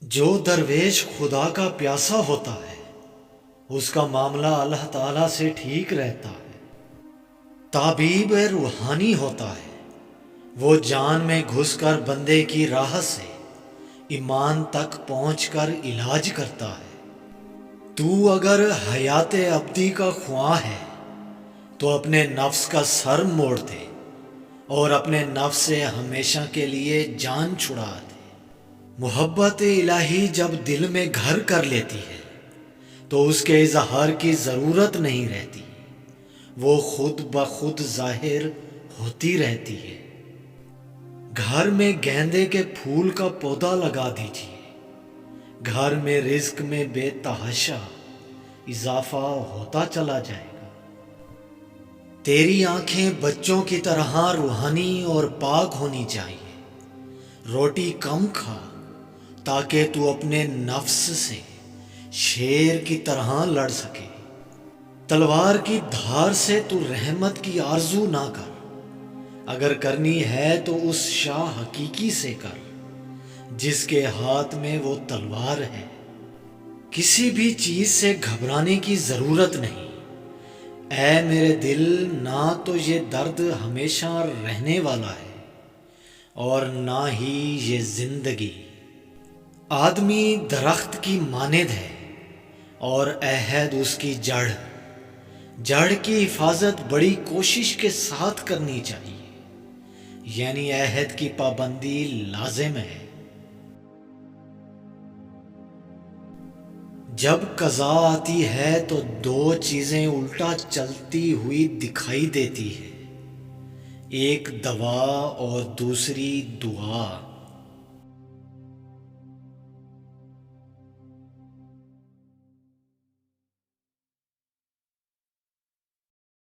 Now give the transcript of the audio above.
جو درویش خدا کا پیاسا ہوتا ہے اس کا معاملہ اللہ تعالیٰ سے ٹھیک رہتا ہے۔ طبیب روحانی ہوتا ہے، وہ جان میں گھس کر بندے کی راہ سے ایمان تک پہنچ کر علاج کرتا ہے۔ تو اگر حیات ابدی کا خواہاں ہے تو اپنے نفس کا سر موڑ دے اور اپنے نفس سے ہمیشہ کے لیے جان چھڑا دے۔ محبت الہی جب دل میں گھر کر لیتی ہے تو اس کے اظہار کی ضرورت نہیں رہتی، وہ خود بخود ظاہر ہوتی رہتی ہے۔ گھر میں گیندے کے پھول کا پودا لگا دیجیے، گھر میں رزق میں بے تحاشا اضافہ ہوتا چلا جائے گا۔ تیری آنکھیں بچوں کی طرح روحانی اور پاک ہونی چاہیے۔ روٹی کم کھا تاکہ تو اپنے نفس سے شیر کی طرح لڑ سکے۔ تلوار کی دھار سے تو رحمت کی آرزو نہ کر، اگر کرنی ہے تو اس شاہ حقیقی سے کر جس کے ہاتھ میں وہ تلوار ہے۔ کسی بھی چیز سے گھبرانے کی ضرورت نہیں۔ اے میرے دل، نہ تو یہ درد ہمیشہ رہنے والا ہے اور نہ ہی یہ زندگی۔ آدمی درخت کی مانند ہے اور عہد اس کی جڑ۔ جڑ کی حفاظت بڑی کوشش کے ساتھ کرنی چاہیے، یعنی عہد کی پابندی لازم ہے۔ جب قضا آتی ہے تو دو چیزیں الٹا چلتی ہوئی دکھائی دیتی ہے، ایک دوا اور دوسری دعا۔